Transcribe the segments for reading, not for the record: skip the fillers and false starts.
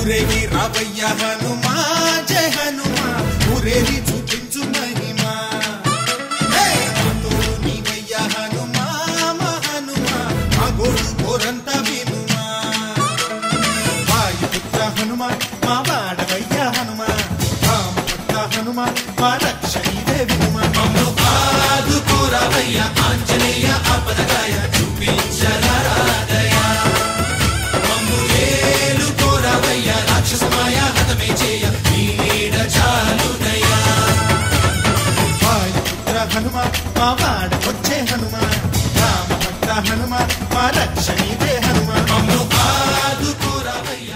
ఊరేగి రావయ్య హనుమా జయ హనుమా ఊరేగి చూపించు మహిమా నీవయ్య హనుమా మా హనుమా మా గోడు కోరంతా వినుమా వాయుపుత్ర హనుమా మా వాడవయ్య హనుమా రామపుత్ర హనుమా మా రక్షణీదే వినుమా ఆదుకోరావయ్య ఆంజనేయ ఆపదగాయ చూపించరాదయా మమ్ము ఏలుకోరావయ్య రాక్షసమాయ హతమే చేయ నీ నీడ చాలునయ్యా వాయుపుత్ర హనుమా మా వాడవచ్చే హనుమా రామభక్త హనుమా మా రక్షణీదే హనుమా మమ్ము ఆదుకోరావయ్య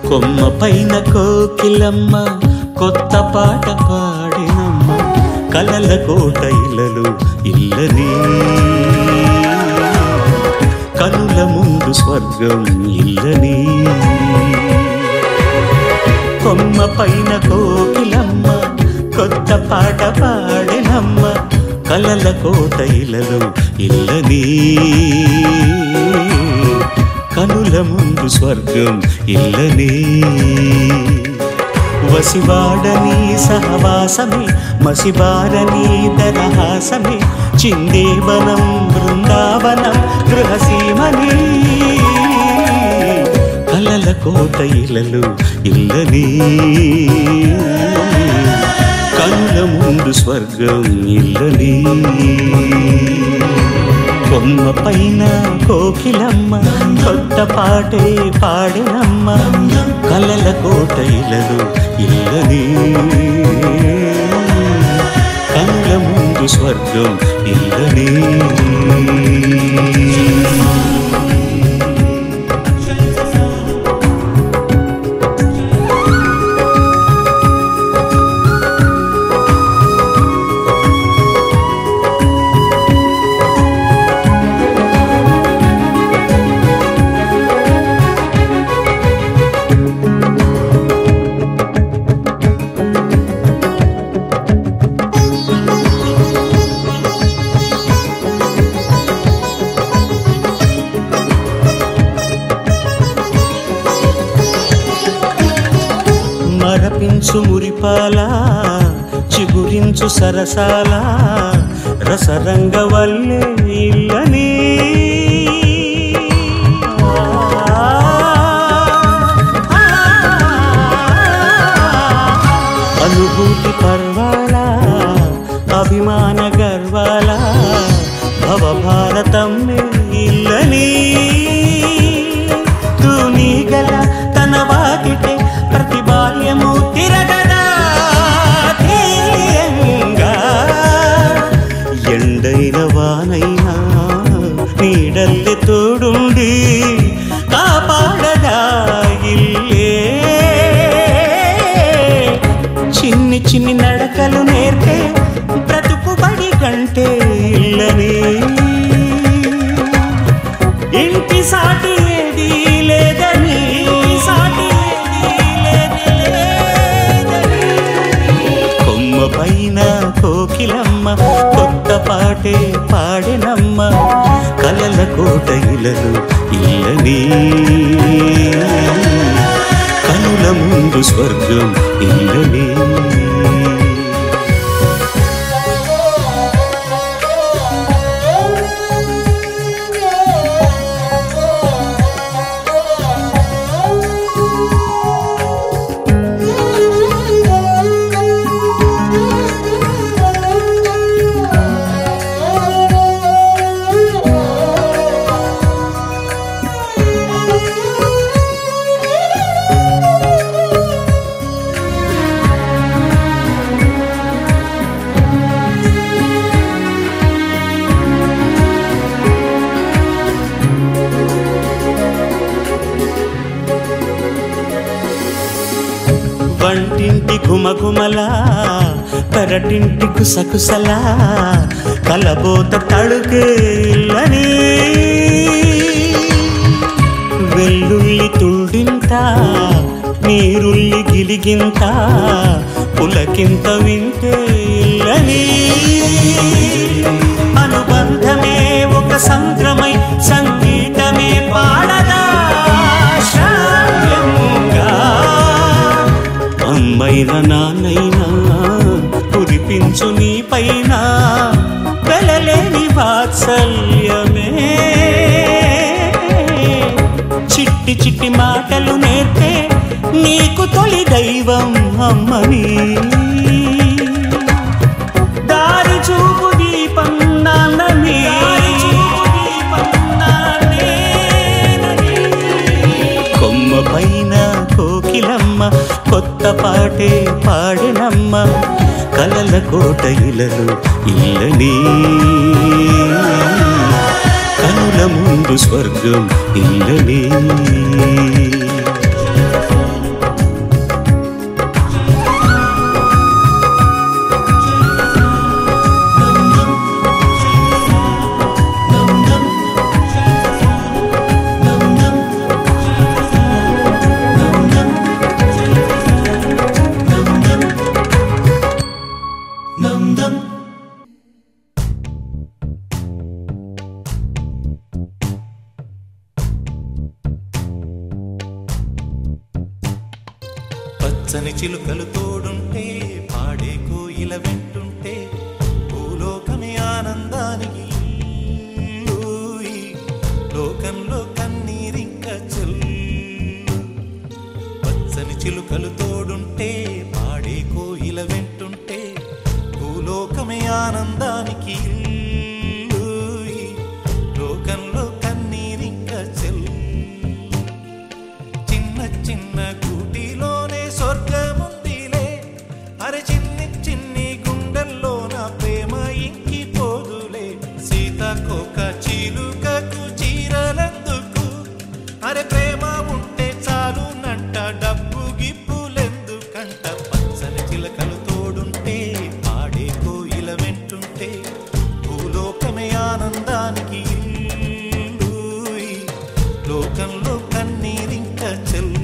కొమ్మ పైన కోకిలమ్మ కొత్త పాట పాడినమ్మ కలల కోట ఇళ్ళలు ఇల్లని కనుల ముందు స్వర్గం ఇల్లని కొమ్మ పైన కోకిలమ్మ కొత్త పాట పాడినమ్మ కలల కోట ఇళ్ళలు ఇల్లని కనుల ముందు స్వర్గం ఇల్లని వసివాడని సహవాసమే మసిబారని దరహాసమే చిందేవనం బృందావనం గృహసీమని కలల కోట ఇళ్ళలు ఇల్లని కనుల ముందు స్వర్గం ఇల్లని కొమ్మ పైన కోకిలమ్మ కొత్త పాటే పాడినమ్మ కలల కోట ఇళ్ళలు ఇల్లని కనుల ముందు స్వర్గం ఇల్లని మరపించు మురిపాల చిగురించు సరసాల రసరంగ వల్లే ఇల్లని అనుభూతి పర్వాల అభిమాన గర్వాల భవభారతం ఇల్లని తూనీ గల తన వాకిటే ప్రతి బాల్యము తిరగదా ధీయంగా ఎండైన వానైనా నీడల్లె తోడుండి కాపాడదా ఇల్లే చిన్ని చిన్ని నడకలు నేర్పే బ్రతుకుబడి కంటే ఇల్లని ఇంటి సాటి ఏది లేదని కొమ్మ పైన కోకిలమ్మ కొత్త పాటే పాడినమ్మ కలల కోట ఇళ్ళలు ఇల్లని కనుల ముందు స్వర్గం ఇల్లని ఘుమఘుమలా పెరటింటి కుసకుసలా కలబోత తడుకేళ్ళని వెల్లుల్లి తుళ్ళింత నీరుల్లి గిలిగింత పులకింత వింటేళ్ళని అనుబంధమే ఒక సంద్రమై సంగీతమే పాడదా శ్రావ్యంగా అమ్మైనా నాన్నైనా కురిపించు నీ పైన వెలలేని వాత్సల్యమే చిట్టి చిట్టి మాటలు నేర్పే నీకు తొలి దైవం అమ్మని దారి చూపు దీపం నాన్నని కొమ్మ పైన కోకిలమ్మ కొత్త పాటే పాడినమ్మ కలల కోట ఇలలు ఇల్లని కనుల ముందు స్వర్గం ఇల్లని పచ్చని చిలుకలు తోడుంటే పాడే కోయిల వెంటుంటే భూలోకమే ఆనందానికి లోకంలో కన్నీరింక చెల్లు పచ్చని చిలుకలు తోడుంటే పాడే కోయిల వెంటుంటే భూలోకమే ఆనందానికి లోకంలో కన్నీరింక చెల్లు చిన్న చిన్న కూటిలోనే స్వర్గముందిలే అరే చిన్ని చిన్ని గుండెల్లో నా ప్రేమ ఇంకిపోదులే సీతాకోక చిలుకకు చీరలందుకు అరే ప్రేమ ఉంటే చాలునంట డబ్బు గిప్పులెందుకంట పచ్చని చిలకలు తోడుంటే పాడే కోయిల వెంటుంటే భూలోకమే ఆనందానికి లోకంలో కన్నీరింక చెల్లు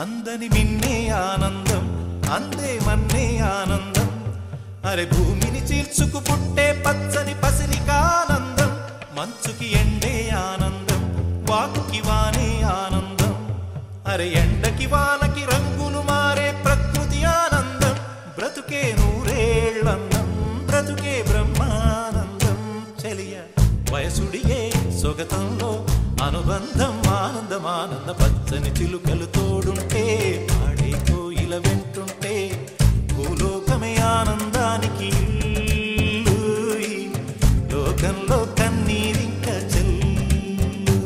అందని మిన్నే ఆనందం అందే మన్నే ఆనందం అరే భూమిని చీల్చుకు పుట్టే పచ్చని పసిరికానందం మంచుకి ఎండే ఆనందం వాకుకి వానే ఆనందం అరే ఎండకి వానకి రంగులు మారే ప్రకృతి ఆనందం బ్రతుకే నూరేళ్ళందం బ్రతుకే బ్రహ్మానందం చెలియ వయసుడిగే సొగతంలో అనుబంధం ఆనందం ఆనంద పచ్చని చిలుకలు తోడుంటే పాడే కోయిల వెంటుంటే భూలోకమే ఆనందానికి లోకంలో కన్నీరింక చెల్లు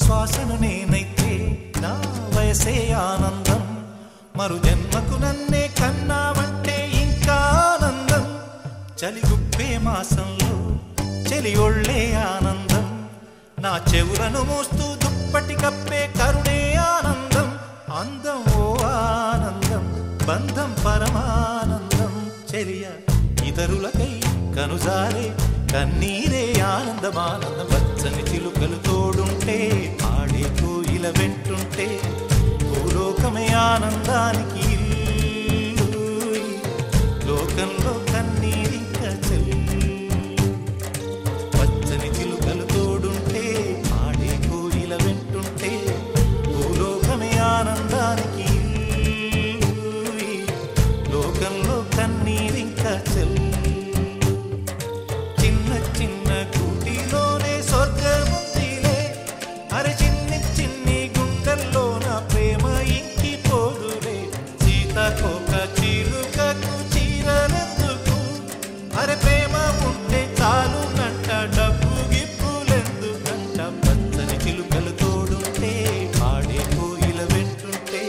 శ్వాసను నేనైతే నా వయసే ఆనందం మరు జన్మకు నన్నే కన్నావంటే ఇంకా చలిగుప్పే మాసంలో చెలి ఒళ్ళే ఆనందం నా చెవులను మోస్తూ దుప్పటి కప్పే కరుణే ఆనందం అందం ఓ ఆనందం బంధం పరమానందం చెలియ ఇతరులకై కనుజారే కన్నీరే ఆనందమానందం పచ్చని చిలుకలు తోడుంటే ఆడే కోయిల వెంటుంటే భూలోకమే ఆనందానికి లోకంలో కన్నీరింక చెల్లి పచ్చని చిలుకలు తోడుంటే ఆడే కోయిల వెంటుంటే భూలోకమే ఆనందానికి లోకంలో కన్నీరింక చెల్లి చిన్న చిన్న కూటిలోనే స్వర్గముందిలే అరే చిన్ని చిన్ని గుండెల్లో నా ప్రేమ ఇంకి పోదులే సీతాకోక చిలుకకు చీరలెందుకు అరే ప్రేమ ఉంటే చాలు నంట డబ్బు గిప్పులెందుకంట పచ్చని చిలుకలు తోడుంటే ఆడే కోయిల వెంటుంటే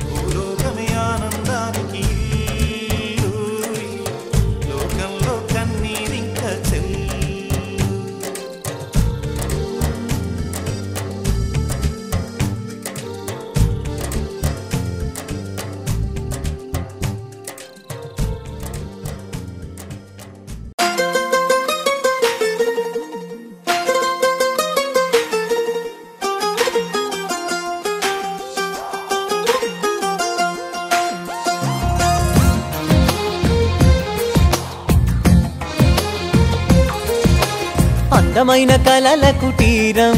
భూలోకమే ఆనందానికి లోకంలో కన్నీరింక చెల్లి అందమైన కలల కుటీరం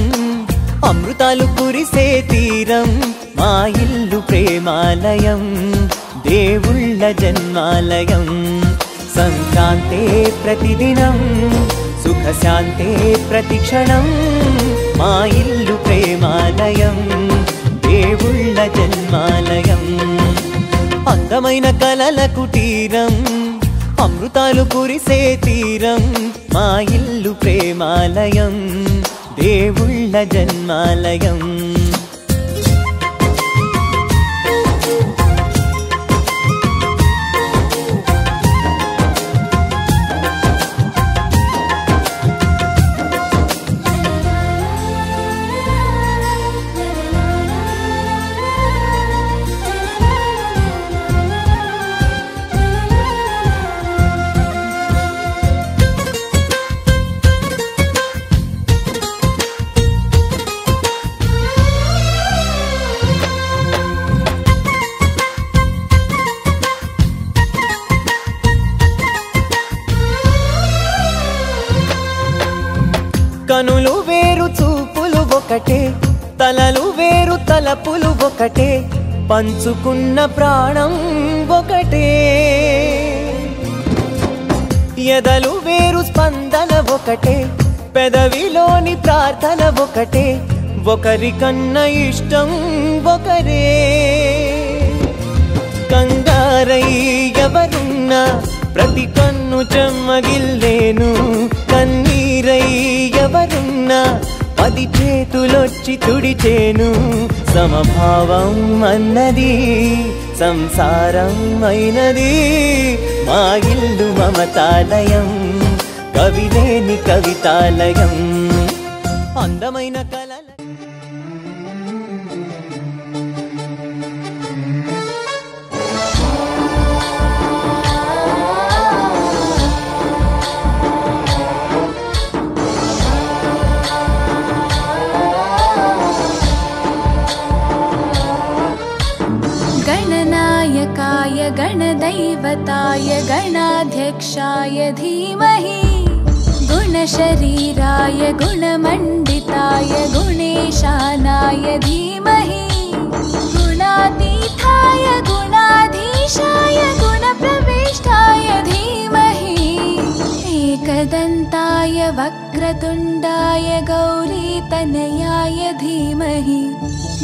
అమృతాలు కురిసే తీరం మా ఇల్లు ప్రేమాలయం దేవుళ్ళ జన్మాలయం సంక్రాంతే ప్రతిదినం సుఖశాంతే ప్రతిక్షణం మా ఇల్లు ప్రేమాలయం దేవుళ్ళ జన్మాలయం అందమైన కలల కుటీరం అమృతాలు కురిసే తీరం మా ఇల్లు ప్రేమాలయం దేవుళ్ళ జన్మాలయం కనులు వేరు చూపులు ఒకటే తలలు వేరు తలపులు ఒకటే పంచుకున్న ప్రాణం ఒకటే ఎదలు వేరు స్పందన ఒకటే పెదవిలోని ప్రార్థన ఒకటే ఒకరికన్నా ఇష్టం ఒకరే కంగారై ఎవరున్నా ప్రతి కన్ను చెమ్మగిల్లేను కన్నీరై ఎవరున్నా 10 చేతులొచ్చి తుడిచేను సమభావం అన్నది సంసారం అయినది మా ఇల్లు మమతాలయం కవిలేని కవితాలయం అందమైన కలల गणनायकाय गणदैवताय गणाध्यक्षाय धीमहि गुणशरीराय गुणमण्डिताय गुणेशानाय धीमहि गुणातीताय गुणाधीशाय गुणप्रविष्टाय धीमहि एकदन्ताय वक्रतुण्डाय गौरीतनयाय धीमहि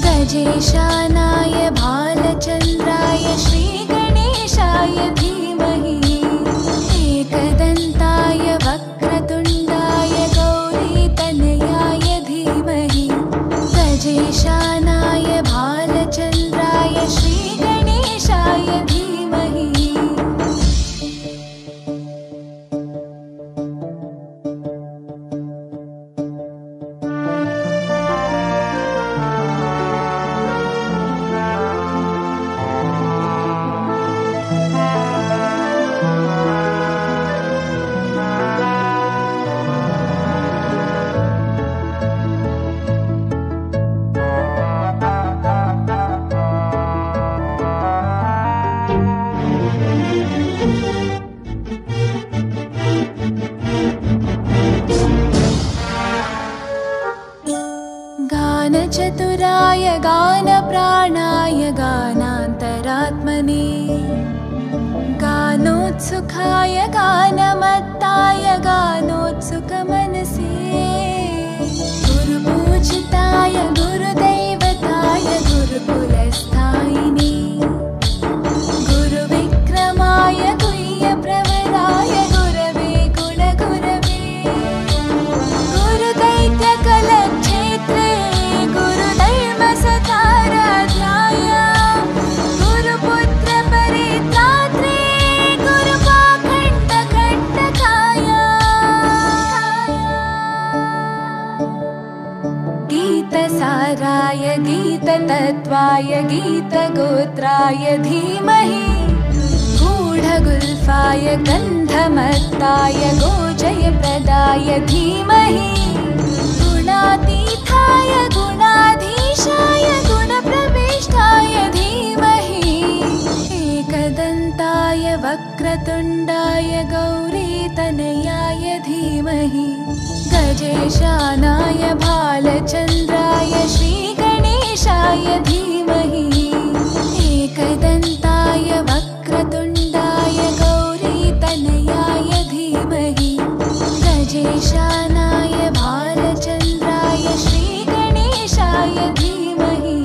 गजेशानाय भालचन्द्राय श्रीगणेशाय धीमहि एकदन्ताय वक्रतुण्डाय गौरीतनयाय धीमहि गजेशानाय भालचन्द्राय श्रीगणेशाय धीमहि गानचतुराय गानप्राणाय गानान्तरात्मने गानोत्सुकाय गानमत्ताय गानोत्सुकमनसे गुरुपूजिताय गुरुदैवताय गुरुकुलस्थायिने गुरुविक्रमाय गुह्यप्रवराय गुरवे गुणगुरवे गुरुदैत्यकलक्षेत्रे गुरुधर्मसताराध्याय गुरुपुत्रपरित्रात्रे गुरुपाखण्डखण्डकाय गीतसाराय गीततत्त्वाय गीतगोत्राय धीमहि गूढगुल्फाय गन्धमत्ताय गोजयप्रदाय धीमहि गुणातीताय गुणाधीशाय गुणप्रविष्टाय धीमहि एकदन्ताय वक्रतुण्डाय गौरीतनयाय धीमहि गजेशानाय भालचन्द्राय श्रीगणेशाय धीमहि एकदन्ताय वक्रतुण्डाय गौरीतनयाय धीमहि गजेशानाय भालचन्द्राय श्रीगणेशाय धीमहि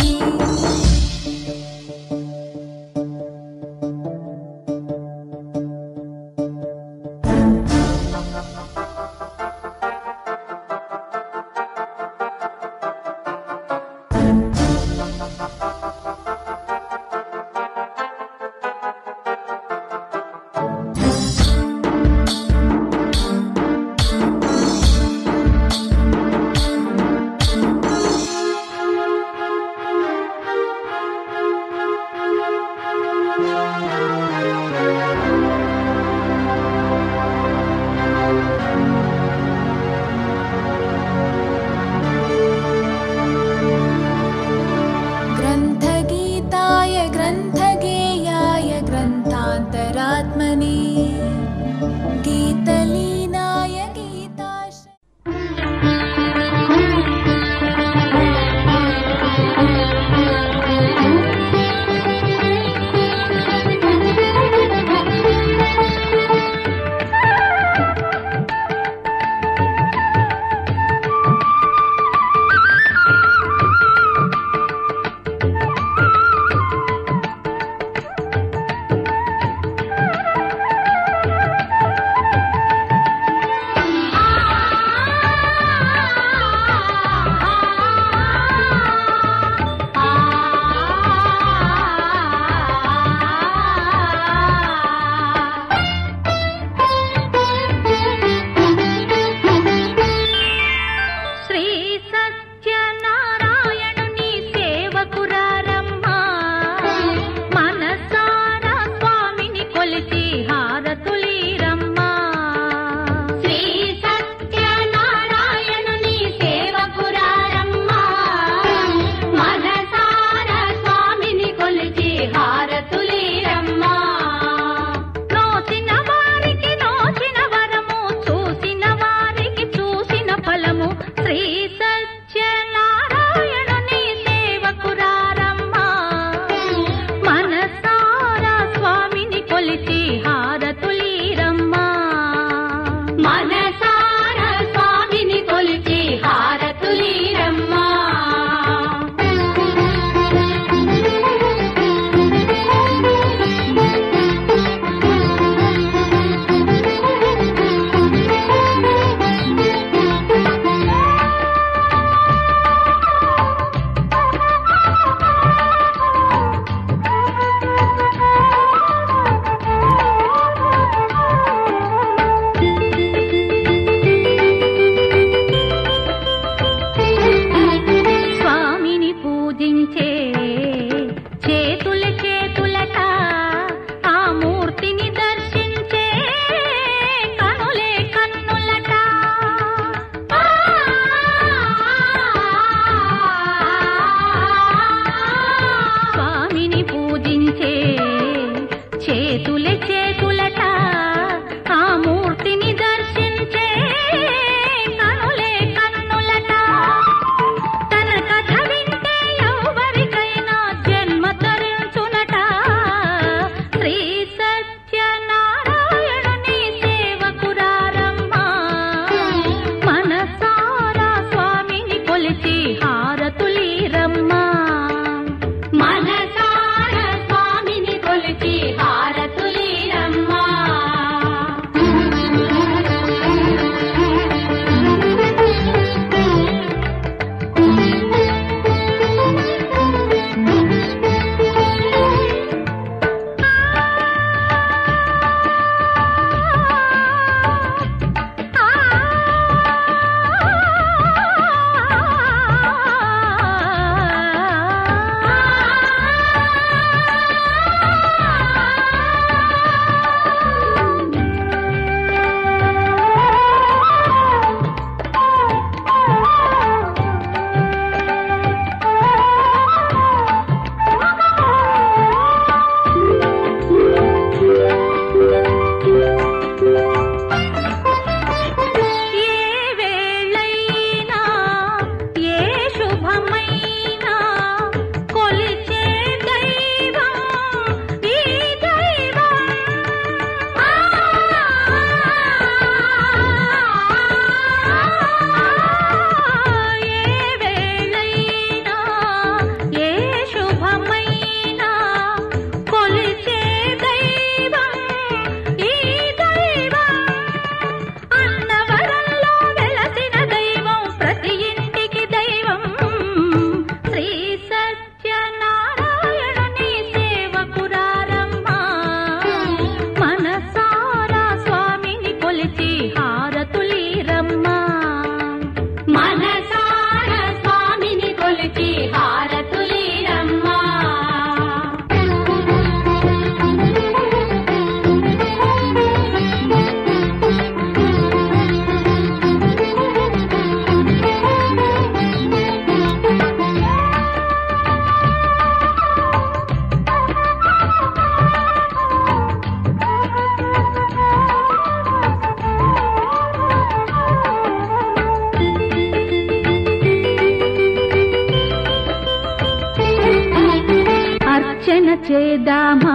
అర్చన చేద్దామా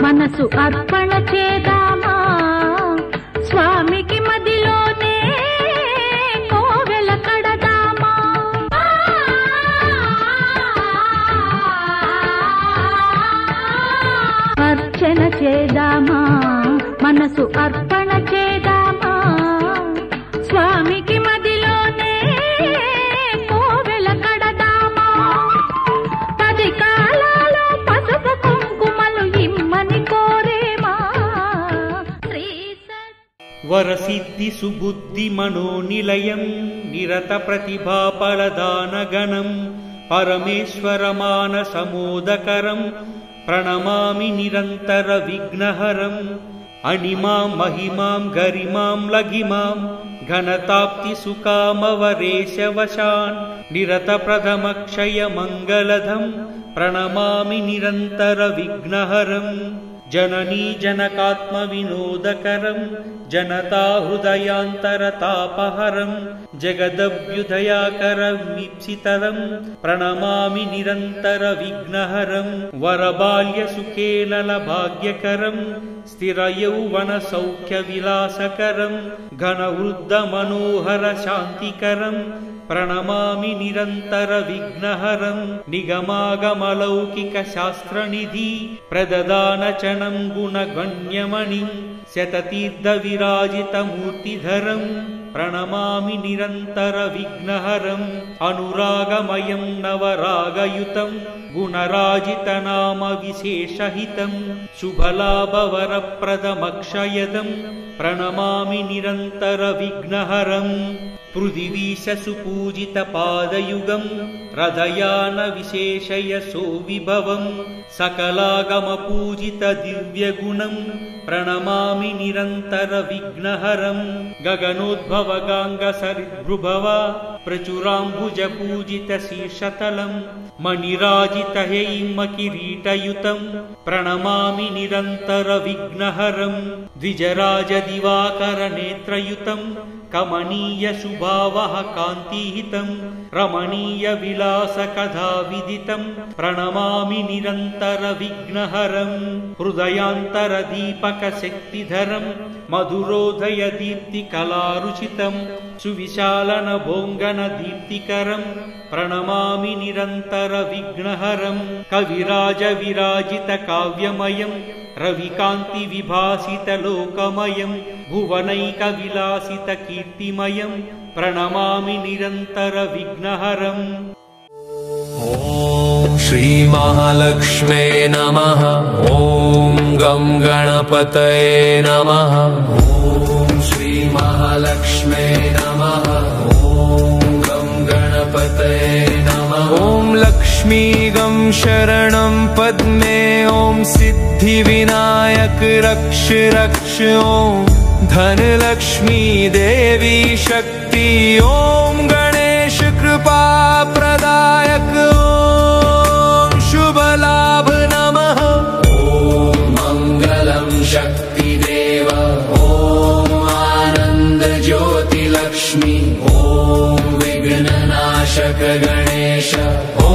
మనసు అర్పణ చేద్దామా స్వామికి మదిలోనే కోవెల కడదామా అర్చన చేద్దామా మనసు అర్పణ చేద్దామా స్వామికి మదిలోనే కోవెల కడదామా 10 కాలాలు పసుపు కుంకుమలు ఇమ్మని కోరేమా వరసిద్ధి సుబుద్ధి మనోనిలయం నిరత ప్రతిభా ఫలదానగణం పరమేశ్వర మానసమోదకరం ప్రణమామి నిరంతర విఘ్నహరం అణిమాం మహిమాం గరిమాం లఘిమాం ఘనతాప్తి సుకామవరేశవశాన్ నిరత ప్రథమక్షయ మంగళధం ప్రణమామి నిరంతర విఘ్నహరం जननी जनकात्म विनोदकरं जनता हृदयांतरतापहरं जगदभ्युदयाकरमीप्सितरं प्रणमामि निरंतर विघ्नहरं वरबाल्यसुखेललभाग्यकरं स्थिरयौवनसौख्यविलासकरं घनवृद्धमनोहर शान्तिकरं प्रणमामि निरंतर विघ्नहरं निगमागमलौकिक शास्त्रनिधि प्रददानचनं गुणगण्यमणिं शततीर्थ विराजित मूर्तिधरं प्रणमामि निरंतर विघ्नहरं अनुरागमयं नवरागयुतं गुणराजित नाम विशेषहितं शुभलाभवरप्रदमक्षयदं प्रणमामि निरंतर विघ्नहरं पृथिवीश सुपूजित पादयुगं रथयान विशेषयशो विभवं सकलागम पूजित दिव्यगुणं प्रणमामि निरंतर विघ्नहरं गगनोद्भव गांग सरिद्भृभव प्रचुराम्बुज पूजित शीर्षतलं मणिराजित हैम किरीटयुतं प्रणमामि निरंतर विघ्नहरं द्विजराज दिवाकर नेत्रयुतं कमनीय शुभावह कान्तिहितं रमणीय विलास कथा विदितं प्रणमामि निरंतर विघ्नहरं हृदयांतर दीपक शक्तिधरं मधुरोदय दीप्ति कलारुचितं सुविशालन भोंगन दीप्तिकरं प्रणमामि निरंतर विघ्नहरं कविराज विराजित काव्यमयं रविकांति विभासित लोकमयं भुवनैक विलासित कीर्तिमयं प्रणमामि निरंतर विघ्नहरम् ॐ श्री महालक्ष्मे नमः ॐ गं गणपतये नमः ॐ श्री महालक्ष्मे नमः ॐ गं गणपतये नमः ॐ लक्ष्मी गं शरणं पद्मे ॐ सिद्धिविनायक रक्ष रक्ष ॐ धनलक्ष्मी देवी शक्ति ॐ गणेश कृपा प्रदायक ॐ शुभ लाभ नमः ॐ मंगलम शक्ति देव ॐ आनंद ज्योति लक्ष्मी ॐ विघ्ननाशक गणेश ॐ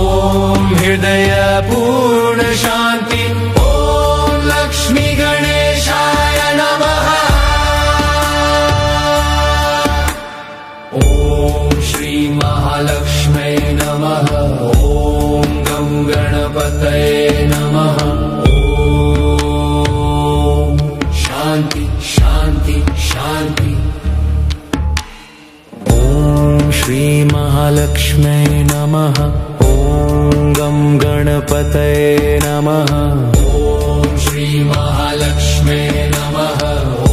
हृदय पूर्ण शांति ॐ लक्ष्मी गणेशाय नमः ॐ श्री महालक्ष्मे नमः ॐ गं गणपतये नमः ॐ शांति शांति शांति ॐ श्री महालक्ष्मे नमः ॐ गं गणपतये नमः ॐ श्री महालक्ष्मे नमः ॐ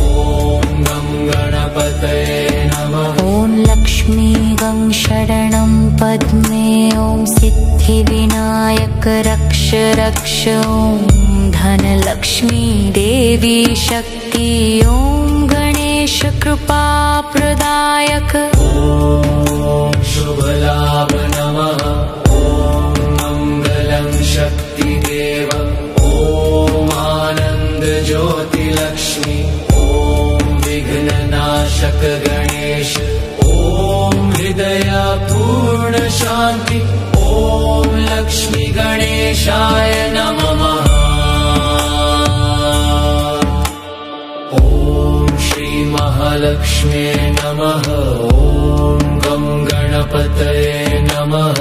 गं गणपतये नमः ॐ लक्ष्मी गं शरणं पद्मे ॐ सिद्धिविनायक रक्ष रक्ष ॐ धनलक्ष्मी देवी शक्ति ॐ गणेश कृपा प्रदायक ॐ शुभ लाभ नमः ॐ मंगलम शक्ति देव ॐ आनंद ज्योति लक्ष्मी ॐ विघ्ननाशक गणेश ॐ हृदय पूर्ण शांति ॐ लक्ष्मी गणेशाय नमः महालक्ष्म्ये नमः। ॐ गं गणपतये नमः।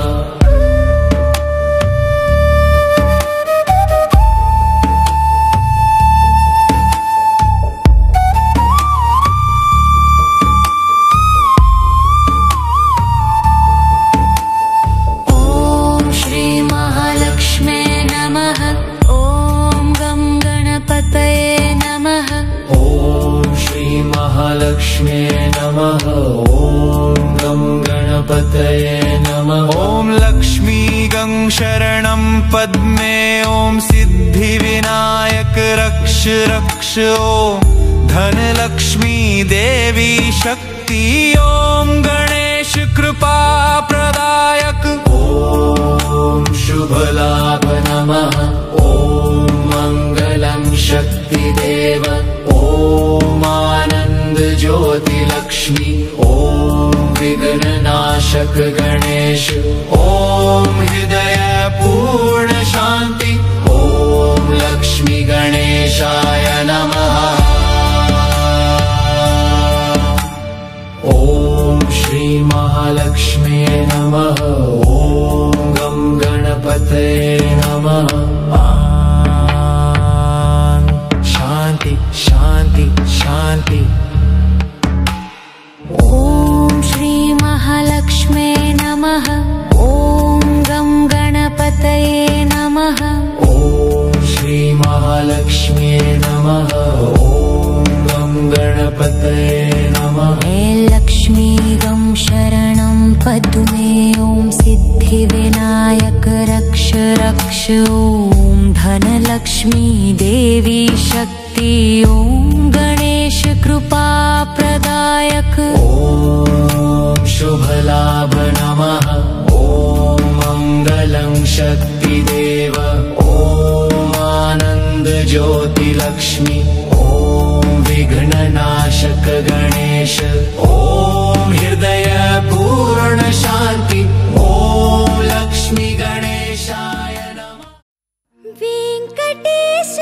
महालक्ष्म्ये नमः। ॐ गं गणपतये नमः। ॐ लक्ष्मी गं शरणं पद्मे ॐ सिद्धिविनायक रक्ष रक्ष। ॐ धनलक्ष्मी देवी शक्ति ॐ गणेश कृपा प्रदायक। ॐ शुभलाभ नमः। ॐ मङ्गलं शक्तिदेव। ॐ आनन्द ज्योति लक्ष्मी। ॐ विघ्ननाशक गणेश। ॐ हृदय पूर्ण शान्ति। ॐ लक्ष्मी गणेशाय नमः। ॐ श्री महालक्ष्म्ये नमः। ॐ गं गणपतये नमः। शान्ति शान्ति शान्ति। ॐ श्री महालक्ष्म्ये नमः। ॐ गं गणपतये नमः। ॐ श्री महालक्ष्म्ये नमः। ॐ गं गणपतये नमः। हे लक्ष्मी गं शरणं पद्मे ॐ सिद्धिविनायक रक्ष रक्ष। ॐ धनलक्ष्मी देवी शक्ति ॐ गणेश कृपा प्रदायक। ॐ शुभलाभ नमः। ॐ मङ्गलं शक्तिदेव। ॐ आनन्द ज्योति लक्ष्मी। ॐ विघ्ननाशक गणेश। ॐ हृदय पूर्ण शान्ति। ॐ लक्ष्मी गणेशाय नमः। वेंकटेश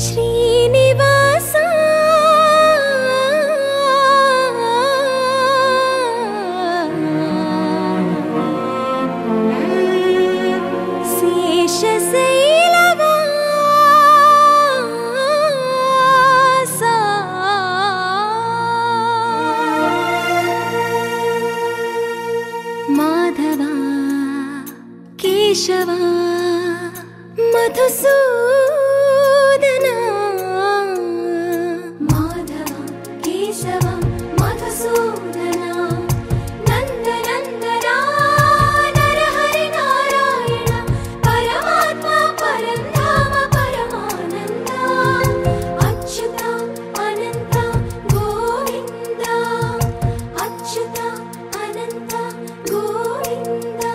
श्रीनिवास माधवा केशवा मधुसूदना। माधवा केशवा मधुसूदना। नन्दनन्दना नरहरि नारायण परमात्मा परन्धाम परमानन्दा। अच्युता अनन्ता गोविन्दा। अच्युता अनन्ता गोविन्दा।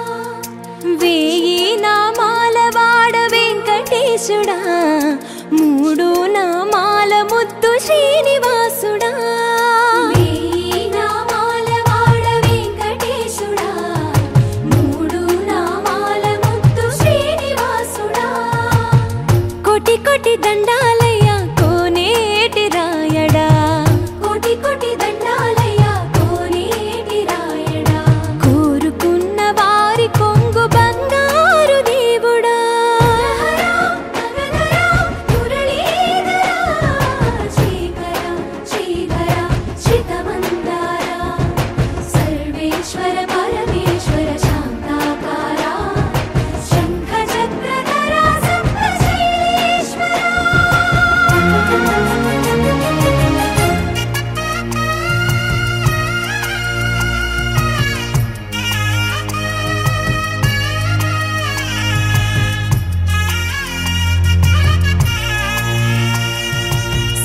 वेयी नामाల వాడ వెంకటేశుడా। మూడు నామాల ముద్దు శ్రీనివాసుడా। వేయి నామాల వాడ వెంకటేశుడా। మూడు నామాల ముద్దు శ్రీనివాసుడా। కోటి కోటి దండాలయ్యా కోనేటి రాయడా। కోటి కోటి దండాలయ్యా కోనేటి రాయడా। కోరుకున్న వారి కొంగు బంగారు దేవుడా। सर्वेश्वर परमेश्वर शान्ताकारा। शङ्ख चक्रधरा सप्तशैलेश्वरा।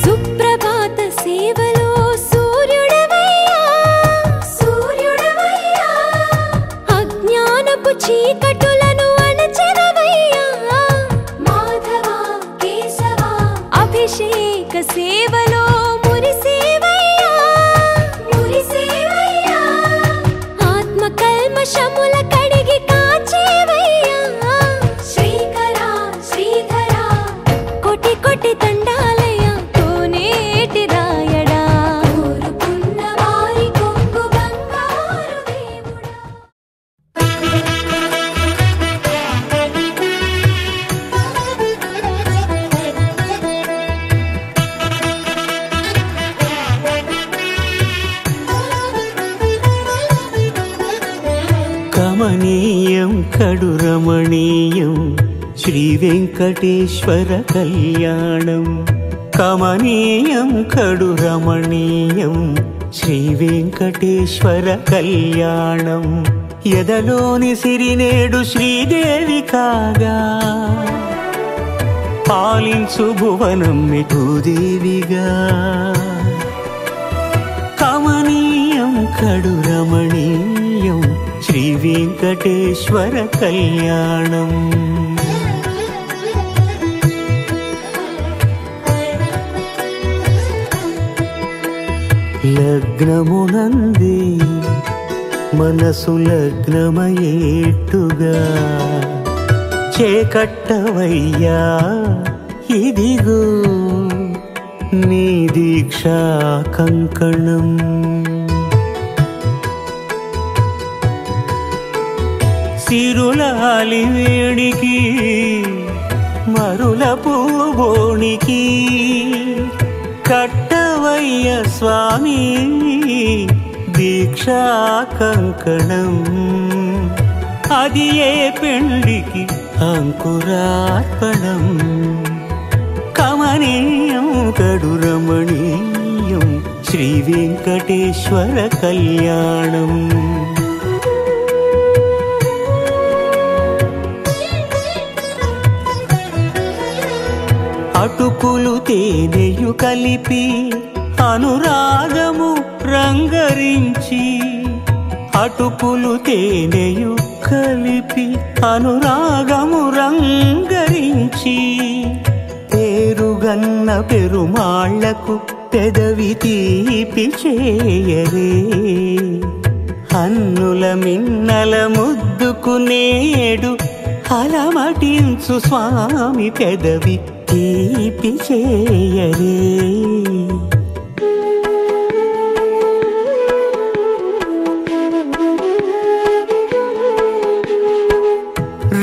సుప్రభాత సేవలో సూర్యుడవయ్యా। సూర్యుడవయ్యా। అజ్ఞానపు చీకటులను అణచెదవయ్యా। మాధవ కేశవ అభిషేక సేవలో మురిసేవయ్యా। మురిసేవయ్యా। ఆత్మ కల్మష కల్మషముల కడిగి కాచేవయ్యా శ్రీకరా శ్రీధరా కోటి కోటి దండాలయ్యా కోనేటి రాయడా కోరుకున్న వారి కొంగు బంగారు దేవుడా. కమనీయం కడు రమణీయం శ్రీ వెంకటేశ్వర కళ్యాణం. కమనీయం కడు రమణీయం శ్రీ వెంకటేశ్వర కళ్యాణం. ఎదలోని సిరినేడు శ్రీదేవి కాగా పాలించు భువనం భూదేవిగా. కమనీయం కడు రమణీయం శ్రీ వెంకటేశ్వర కళ్యాణం. లగ్నమునందే మనసు లగ్నమయేట్టుగా చేకట్టవయ్యా ఇదిగో నీ దీక్షా కంకణం. సిరులాలి వేడికి మరుల పూబోనికి కట్టవయ్య స్వామి దీక్షా కంకణం. అది ఏ పెండికి అంకురార్పణం. కమనీయం కడు రమణీయం శ్రీ వెంకటేశ్వర కళ్యాణం. అటుకులు తేనెయు కలిపి అనురాగము రంగరించి. అటుకులు తేనెయు కలిపి అనురాగము రంగరించి. పేరుగన్న పెరుమాళ్లకు పెదవి తీపి చేయరే. అన్నుల మిన్నల ముద్దుకు నేడు అలమటించు స్వామి పెదవి తీపి చేయరే.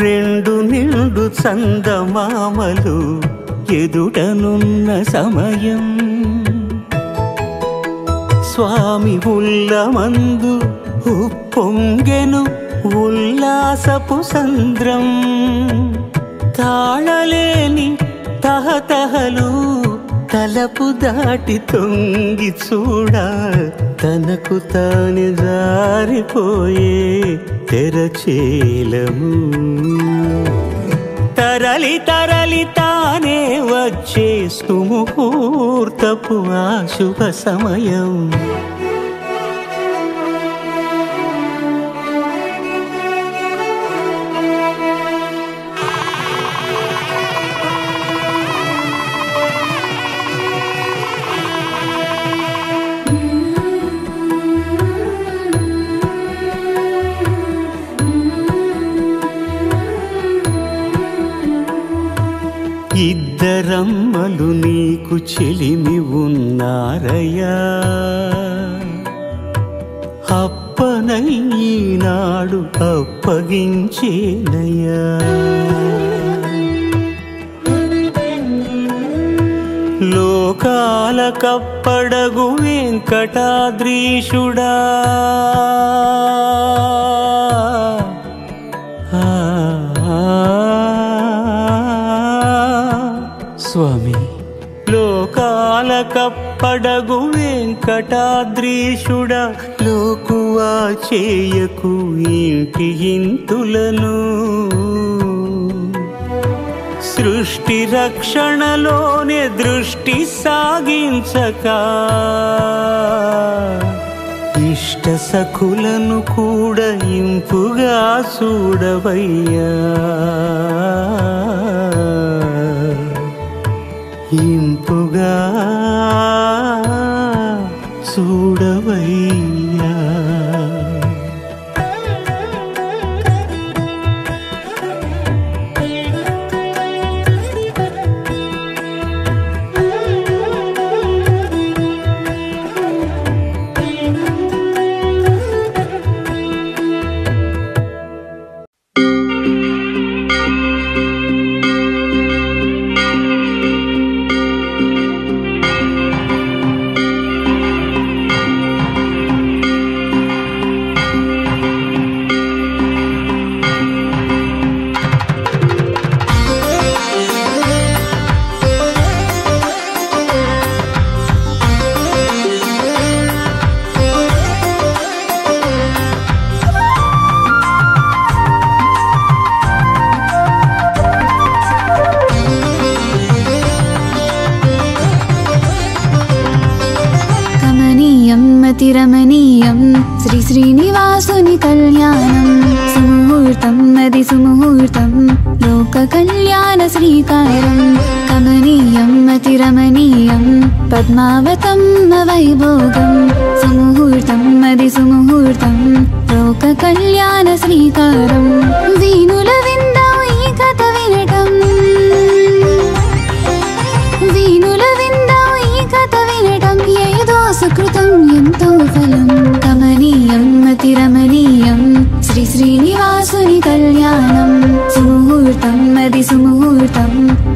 రెండు నిండు చందమామలు ఎదుటనున్న సమయం. స్వామి ఉల్లమందు ఉప్పొంగెను ఉల్లాసపు సంద్రం. తాళలేని తహతహలు తలపు దాటి తొంగి చూడ తనకు తాను జారిపోయే తెరచేలము. తరలి తరలి తానే వచ్చే సుముహూర్తపు ఆ శుభ సమయం. ఇద్దరమ్మలు నీకు చెలిమి ఉన్నారయ్యా. అప్పనయ్యనాడు అప్పగించేనయ్యా. లోకాల కప్పడగు వెంకటాద్రీషుడా. స్వామి లోకాల కప్పడగు వెంకటాద్రీషుడా. లోకువా చేయకు ఇంటి ఇంతులను. సృష్టి రక్షణలోనే దృష్టి సాగించక ఇష్ట సఖులను కూడా ఇంపుగా చూడవయ్యా. ఇంపుగా చూడవయ్యా. అతిరమణీయం శ్రీ శ్రీనివాసుని కళ్యాణం సుముహూర్తం అది సుముహూర్తం లోక కళ్యాణ శ్రీకారం కమనీయం అతిరమణీయం పద్మావతం వైభోగం సుముహూర్తం అది సుముహూర్తం లోక కళ్యాణ శ్రీకారం వీణుల విందాం ఈ కథ వినటం వీణుల విందాం ఈ కథ వినటం ఏదో సుకృతం ఎంతో ఫలం కమనీయం అతిరమణీయం శ్రీ శ్రీనివాసుని కళ్యాణం సుముహూర్తం అది సుముహూర్తం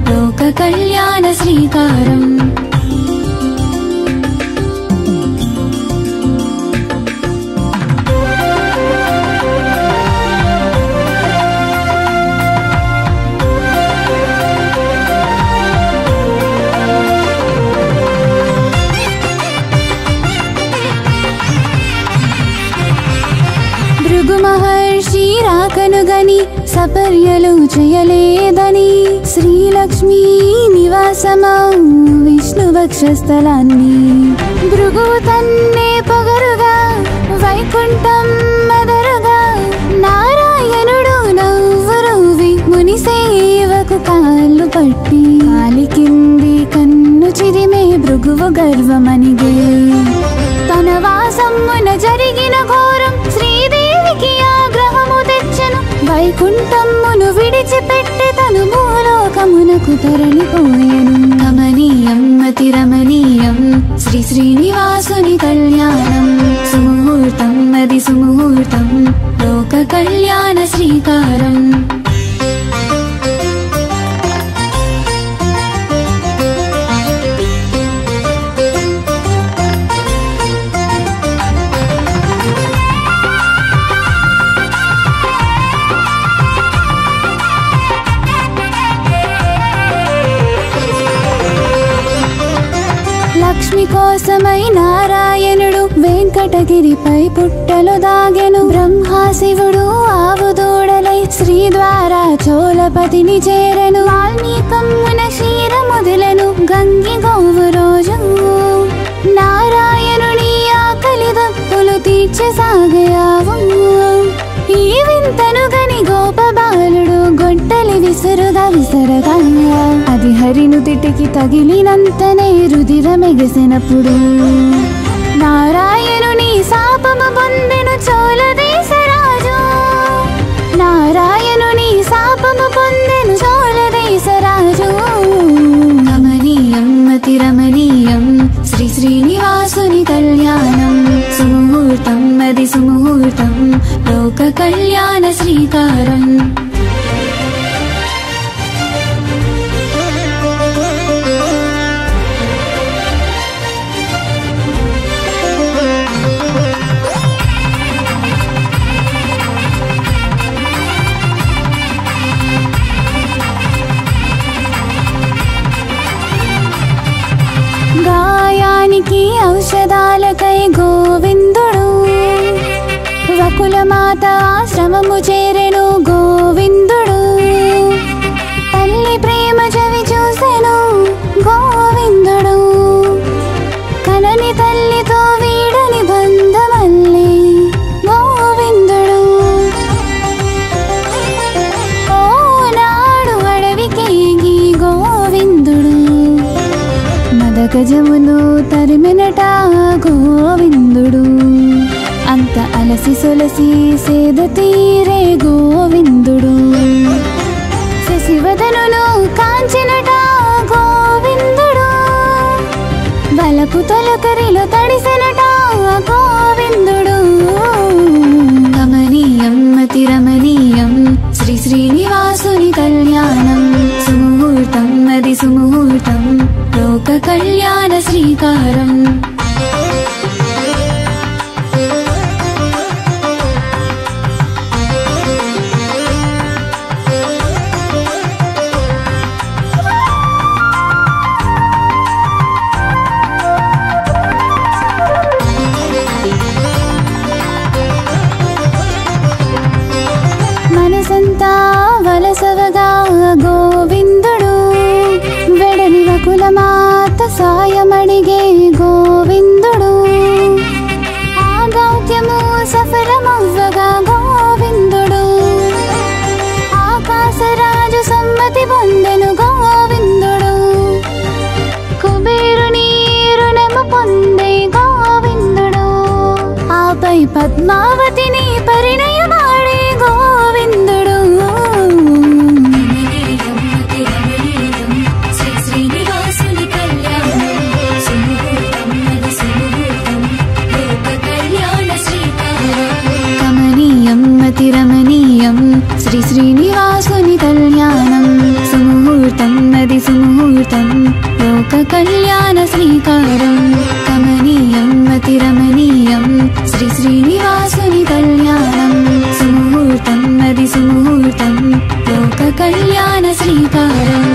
లోక కళ్యాణ శ్రీకారం మహర్షి రాకనుగని సపర్యలు చేయలేదని శ్రీలక్ష్మీ నివాసమౌ విష్ణు వక్షస్థలాన్ని భృగు తన్నే పొగరుగా వైకుంఠం మదరుగా నారాయణుడు నవ్వురువి ముని సేవకు కాళ్ళు పట్టి కాలి కింది కన్ను చిరిమే భృగువు గర్వమనిగే తన వాసమ్మున జరిగిన ఘోరం శ్రీదేవికి ఆగ్రహము తెచ్చెను వైకుంఠమును విడిచిపెట్టి తను భూలోకమునకు తరలిపోయెను కమనీయం అతిరమణీయం శ్రీ శ్రీనివాసుని కళ్యాణం సుముహూర్తం అది సుముహూర్తం లోక కళ్యాణ శ్రీకారం లక్ష్మి కోసమై నారాయణుడు వెంకటగిరిపై పుట్టలు దాగెను బ్రహ్మా శివుడు ఆవు దూడలై శ్రీ ద్వారా చోళపతిని చేరెను వాల్మీకమ్మున క్షీర మొదలను గంగి గోవు రోజు నారాయణుని ఆకలి దప్పులు తీర్చసాగయావు ఈ వింతను గని గోపబాలుడు గొడ్డలి విసురుగా విసరగా అది హరినుదిటికి తగిలినంతనే రుధిరమెగసినప్పుడు నారాయణుని శాపము పొందెను చోళదేశరాజు నారాయణుని శాపము పొందెను చోళదేశరాజు కమనీయం అతిరమణీయం శ్రీ శ్రీనివాసుని కళ్యాణం సుముహూర్తం అది సుముహూర్తం లోక కళ్యాణ శ్రీకారం గాయానికి ఔషధాలకై గోవిందుడు వకులమాత ఆశ్రమము చేరెను గోవిందుడు తల్లి ప్రేమ చవి చూసెను గోవిందుడు కనని తల్లితో వీడని బంధమల్లి గోవిందుడు ఓ నాడు అడవికేగి గోవిందుడు మదగజమును తరిమినట గోవిందుడు అంత అలసి సొలసి సేద తీరే గోవిందుడు శశివదనును కాంచినట గోవిందుడు బలపు తొలకరిలో తడిసినట గోవిందుడు కమనీయం అతిరమణీయం శ్రీ శ్రీనివాసుని కళ్యాణం సుముహూర్తం అది సుముహూర్తం లోక కళ్యాణ శ్రీకారం మనసంతా వలసవగా గోవిందుడు వెడని వకులమాత సాయమడిగే గోవిందుడు పై పద్మావతిని పరిణయమాడే గోవిందుడు. కమనీయం అతిరమణీయం శ్రీ శ్రీనివాసుని కళ్యాణం. సుముహూర్తం అది సుముహూర్తం లోక కళ్యాణ శ్రీకారం. కమనీయం అతిరమణీయం శ్రీ శ్రీనివాసుని కళ్యాణం. సుముహూర్తం అది సుముహూర్తం లోక కళ్యాణ శ్రీకారం.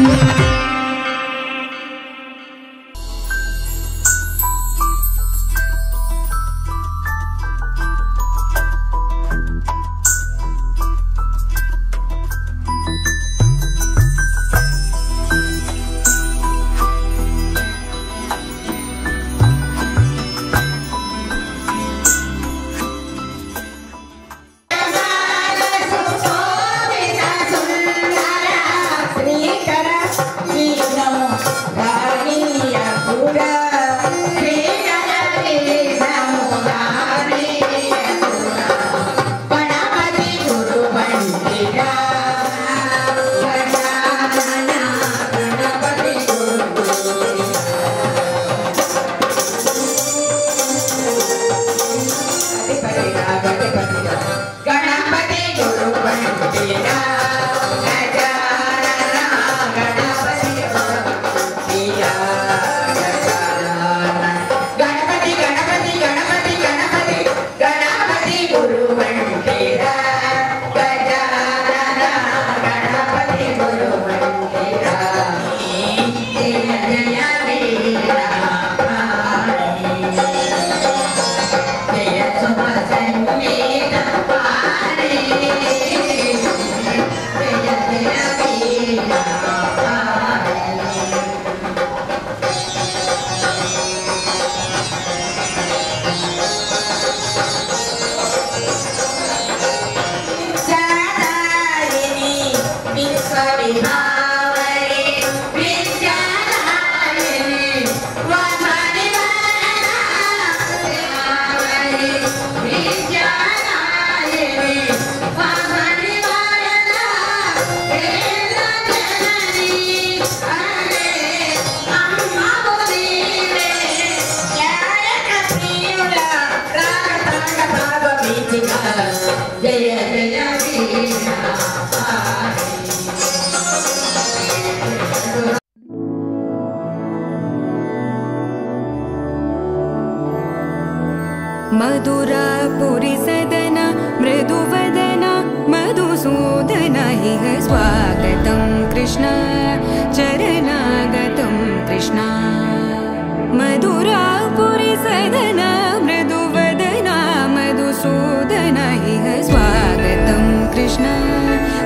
मधुरापुरी सदन मृदुवदन मधुसूदन इह स्वागतं कृष्ण चरणागतं कृष्ण. मधुरापुरी सदन मृदुवदन मधुसूदन इह स्वागतं कृष्ण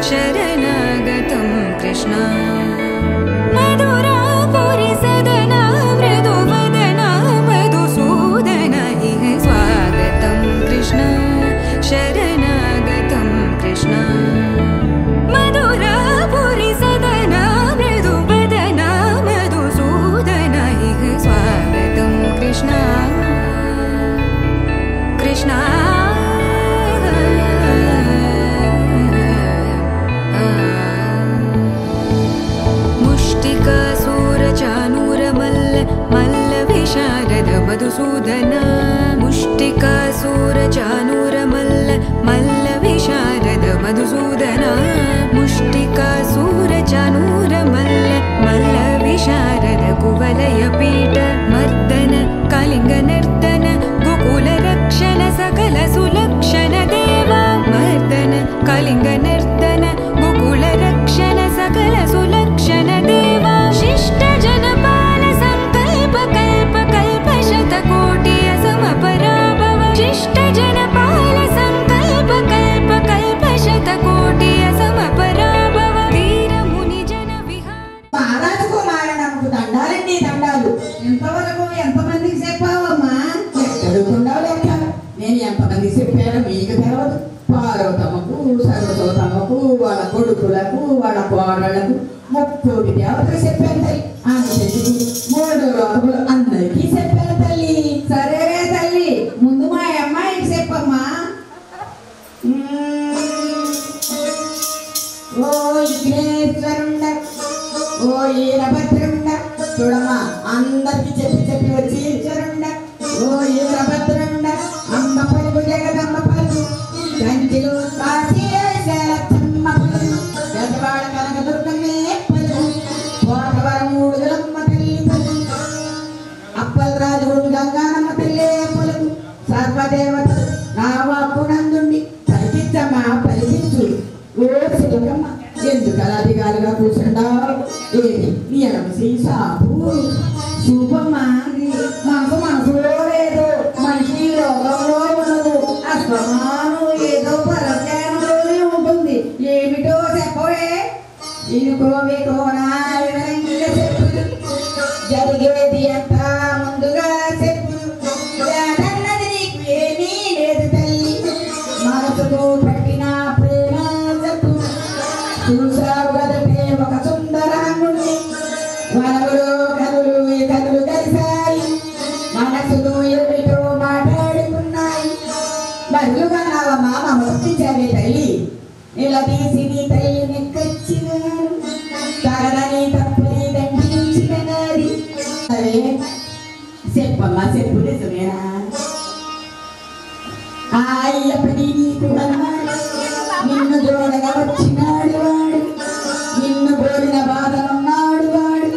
शरणागतं कृष्ण. मधुरापुरी सदन मृदुवदन मधुसूदन इह स्वागतं कृष्ण शरणागतं कृष्ण. मधुरापुरी सदन मृदुवदन मधुसूदन इह स्वागतं कृष्ण कृष्ण. मुष्टिकासूरचानूरमल्ल मल्लविशारद मधुसूदन. मुष्टिकासूरचानूरमल्ल मल्लविशारद मधुसूदन. मुष्टिकासूरचानूरमल्ल मल्लविशारद कुवलयपीठ मर्दन कलिङ्गनर्तन गोकुलरक्षण सकल सुलक्षण देव. मर्दन कलिङ्गनर्तन गोकुलरक्षण सकल सुलक्षण देव. शिष्ट जनपाल संकल्प कल्प कल्प शतकोटि असमपराभव. शिष्ट जनपाल संकल्प कल्प कल्प शतकोटि असमपराभव. वीर मुनि जन विहार. महाराज కుమారణకు దండాలండి దండాలు. ఎంతవరకు ఎంతమందికి చెప్పావమ్మా? ఎక్కడుకుండావు లెక్క. నేను ఎంతమందికి చెప్పానో మీకు తెలవదు. పార్వతమ్మకు సర్వతోతమ్మకు వాళ్ళ కొడుకులకు వాళ్ళ కోడళ్లకు 30 దేవతలు చెప్పాను తల్లి. అందుకు 3 లోకములు అందరికీ చెప్పాను తల్లి. సరేవే తల్లి, ముందు మా అమ్మాయికి చెప్పమ్మా. చూడమ్మా అందరికి చెప్పి చెప్పి వచ్చి ఈశ్వరుండ ఓ ఈశ్వరభద్రుండ అమ్మ పలుకు జగదమ్మ పలుకు కంచిలో కాశీ శైలచ్చమ్మ పలుకు గజవాడ కనక దుర్గమ్మే పలుకు కోటవరం మూడుగలమ్మ తల్లి పలుకు అప్పలరాజు గంగానమ్మ తల్లి పలుకు సర్వదేవత నా వాక్కునందుండి పలికించమ్మా పలికించు ఓ శివకమ్మ ఎందుకు అలా దిగాలుగా కూర్చుంటావు ఏది నీ ఎడమ సీసాపు చూపమ్మా మాకు మనసులో లేదు మనిషి లోకంలో ఉండదు అస్వమాను ఏదో పరధ్యానంలోనే ఉంటుంది ఏమిటో చెప్పవే ఇనుకోవి కోనా వివరంగా చెప్పు జరిగేది అంతా ముందుగా చెప్పు అన్నది నీకు ఏమీ లేదు తల్లి మనసుకు పట్టిన ప్రేమ చెప్పు చూసావు కదంటే ఒక సుందరాంగుణ్ణి వనములో కనులు కలిసాయి మనసులు ఏమిటో మాట్లాడుకున్నాయి బరువుగా నావమ్మా మమర్పించావే తల్లి నిలదీసి నీ తల్లిని కచ్చినారు తగదని తప్పని దండించిన నారి అరే చెప్పమ్మా చెప్పు నిజమేనా అయ్యప్పని నీకు అన్నాడు నిన్ను జోడగా వచ్చినాడు వాడు నిన్ను కోరిన బాధనున్నాడు వాడు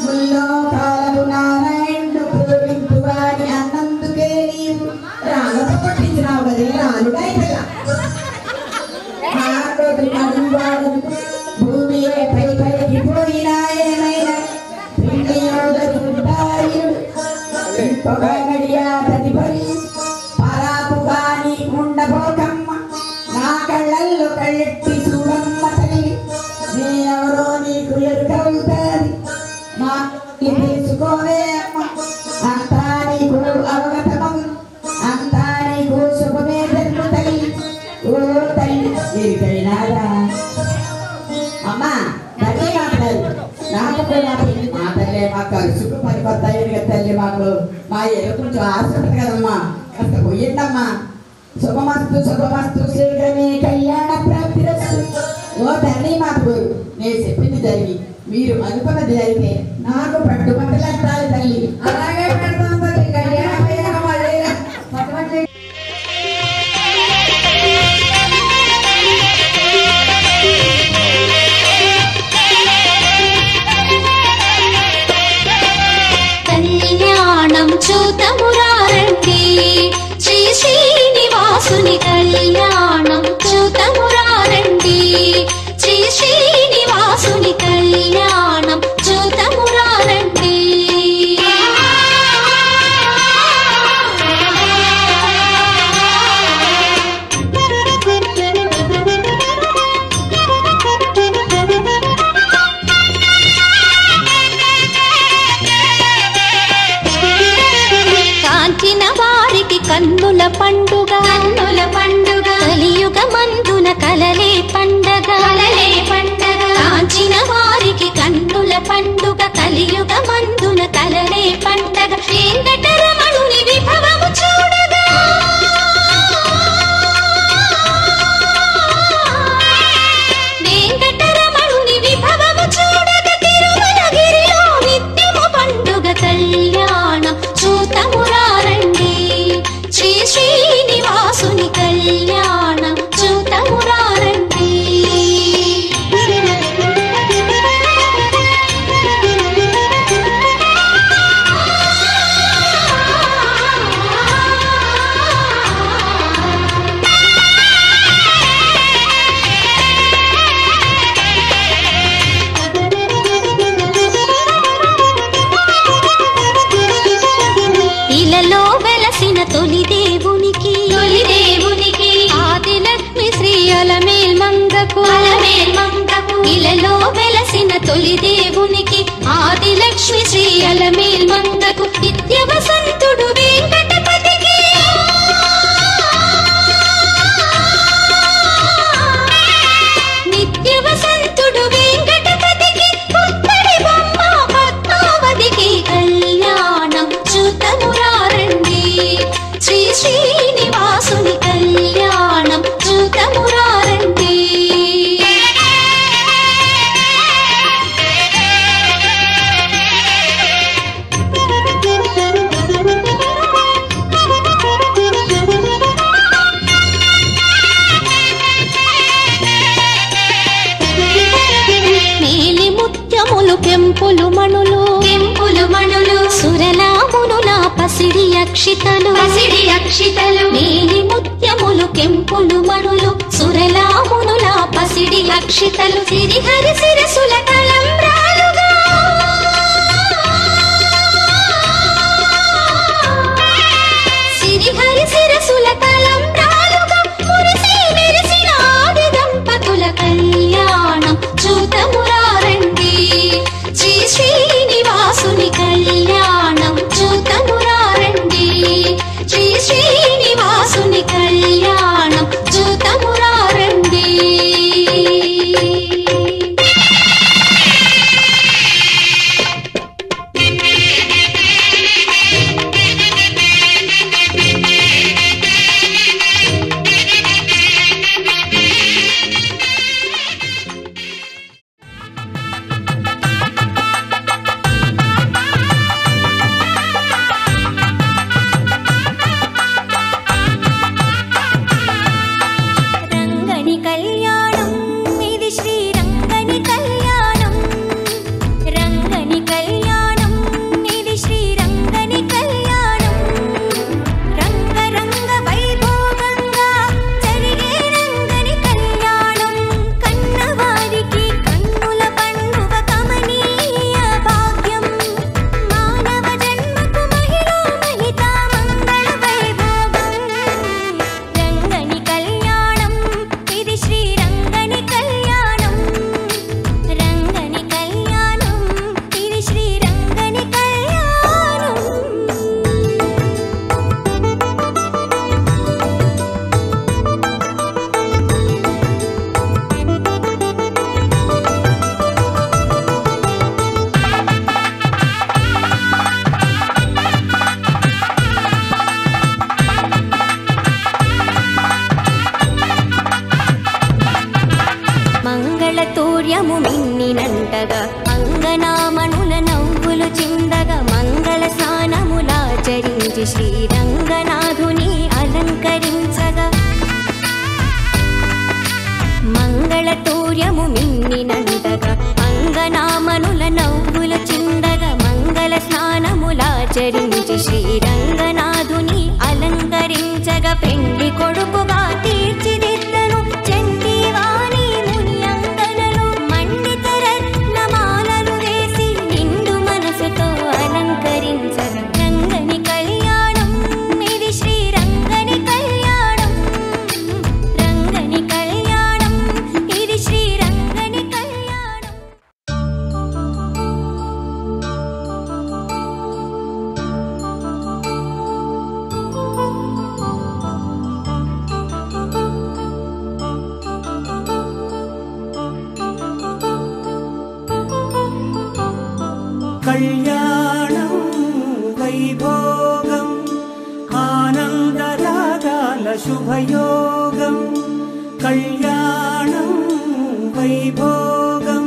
ముల్లో కాలము నారాయణుడు పూరింపు వాడి అన్నందుకే నీవు రాళ్ళతో పట్టించినావు కదే రాలుగా వాడు భూమియే పైకి పోయినా ఏమైనా గడియా ప్రతిఫలి పరాపుగా నీకుండబోకమ్మ నా కళ్ళల్లో కళ్ళెట్టి చూడమ్మ తల్లి నేనెవరో నీకు ఎరుకవుతాది నా తెలుసుకోవే అమ్మ అంతా నీకు అవగతమవు అంతా నీకు శుభమే జన్మ తల్లి ఓ తల్లి ఎరుకైనారా అమ్మా తల్లి మాట్లాడు నాకు కూడా మా తల్లి మా ఖర్చుకు పనికొస్తాయి తల్లి మాకు మా ఎరు కొంచెం ఆశ ఉంటుంది కదమ్మా కాస్త పోయిందమ్మా శుభమస్తు శీఘ్రమే కళ్యాణ ప్రాప్తిరస్తు ఓ తల్లి మాకు నేను చెప్పింది జరిగి మీరు అనుకున్నది జరిగితే నాకు పట్టుబట్టలు ఎత్తాలి తల్లి అలాగే పెడతాం తల్లి కళ్యాణం అయ్యాక మళ్ళీ పట్టుబట్టలు కళ్యాణం చూతమురారండి శ్రీ శ్రీనివాసుని కళ్యాణం చూతమురారండి శ్రీ శ్రీనివాసుని కళ్యాణం చూతమురారండి కాంచిన వారికి కన్నుల పండుగ కలియుగ మందున కలలే పండగ కాంచిన వారికి కన్నుల పండుగ కలియుగ మందున కలలే పండగ వెంకటరమణుని విభవము చూడగా వెంకటరమణుని విభవము చూడగా తిరుమలగిరిలో నిత్యము పండుగ కళ్యాణం చూతమురారండి శ్రీ శ్రీనివాసుని కళ్యాణం చూతమురారండి అక్షితలు పసిడి అక్షితలు నీలి ముత్యములు కెంపులు మణులు సురలామునుల పసిడి అక్షితలు సిరిహరి శిరసుల తలంబ్రాలుగా సిరిహరి శిరసుల తలంబ్రాలుగా మురిసి మెరిసిన ఆది దంపతుల కళ్యాణం చూతమురారండి శ్రీ శ్రీనివాసుని కళ్యాణం చూతమురారండి శ్రీ శ్రీనివాసుని కళ్యాణం చూతమురారండి రంగని కళ్యాణం ఇది శ్రీరంగని కళ్యాణం రంగని కళ్యాణం ఇది శ్రీరంగని కళ్యాణం రంగరంగ వైభోగంగా జరిగే రంగని కళ్యాణం కన్నవారికి కన్నుల పండుగ కమనీయ భాగ్యం మానవ జన్మకు మహిళా మహిత మంగళ వైభోగం రంగని కళ్యాణం ఇది శ్రీరంగని కళ్యాణం రంగని కళ్యాణం ఇది శ్రీరంగని కళ్యాణం మంగళతూర్యము మిన్నినంటగా అంగనామణుల నవ్వులు చిందగా మంగళ స్నానములాచరించి శ్రీరంగనాథుని అలంకరించగా మంగళతూర్యము మిన్నినంటగా అంగనామణుల నవ్వులు చిందగా మంగళ స్నానములాచరించి శ్రీరంగనాథుని అలంకరించగా పెండ్లి కొడుకుగా తీర్చిదిద్దను చంటివాణి మునియంగనలు మండిత రత్నమాలలు వేసి నిండు మనసుతో అలంకరించగా రంగని కళ్యాణం ఇది శ్రీరంగని కళ్యాణం రంగని కళ్యాణం ఇది శ్రీరంగని కళ్యాణం కళ్యాణం వైభోగం ఆనందరాగాల శుభయోగం కళ్యాణం వైభోగం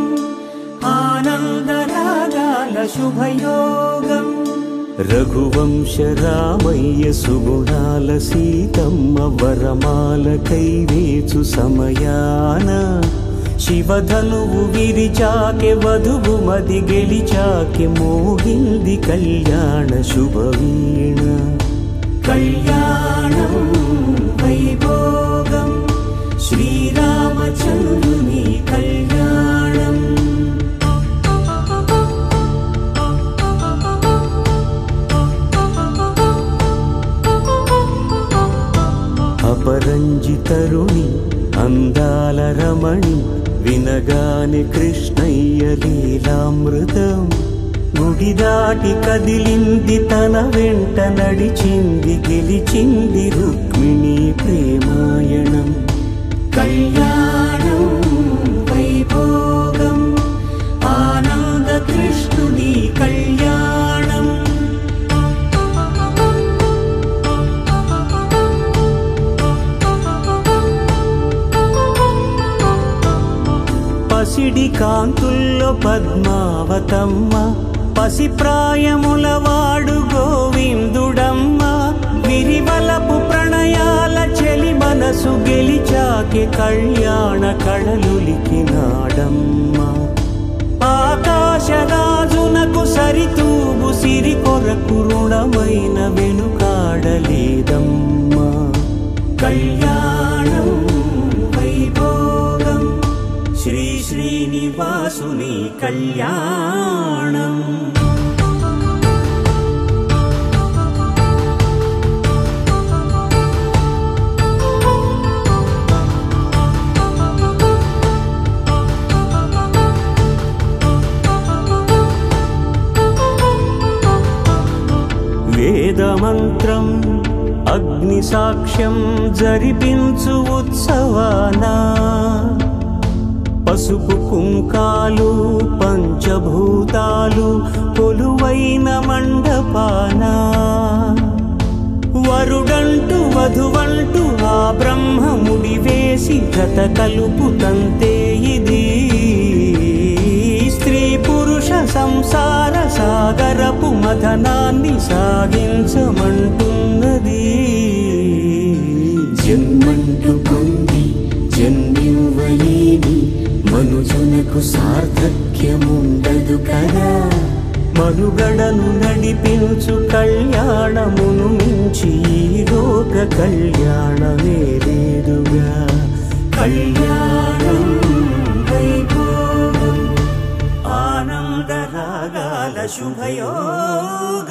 ఆనందరాగాల శుభయోగం రఘువంశ రామయ్య సుగుణాల సీతమ్మ వరమాల కైవేచు సమయాన శివధనువు విరిచాకె వధువు మది గెలిచాకె మోగింది కళ్యాణ శుభవీణ కళ్యాణం వైభోగం శ్రీరామచంద్రుని కళ్యాణం అపరంజి తరుణి అందాల రమణి వినగాని కృష్ణయ్య లీలామృతం గుడి దాటి కదిలింది తన వెంట నడిచింది గెలిచింది రుక్మిణి ప్రేమాయణం కళ్యాణం వైభోగం ఆనంద కృష్ణుని కళ్యాణం పసిడి కాంతుల్లో పద్మావతమ్మ పసిప్రాయముల వాడు గోవిందుడమ్మ విరివలపు ప్రణయాల చెలి మనసు గెలిచాకె కళ్యాణ కళలులికినాడమ్మ ఆకాశరాజునకు సరితూగు సిరి కొరకు రుణమైన వెనుకా కళ్యాణం. వేదమంత్రం అగ్ని సాక్ష్యం జరిపించు ఉత్సవాన పసుపు కుంకాలు పంచభూతాలు కొలువైన మండపాన వరుడంటూ వధువంటూ ఆ బ్రహ్మముడి వేసి జత కలుపుతంతే ఇది స్త్రీ పురుష సంసార సాగరపు మథనాన్ని సాగించమంటున్నది. జన్మంటూ పొంది జన్మివ్వలేని మనుజునకు సార్థక్యముండదు కదా. మనుగడను నడిపించు కళ్యాణమును మించి లోక కళ్యాణమే లేదుగా. కళ్యాణం వైభోగం ఆనందరాగాల శుభయోగం.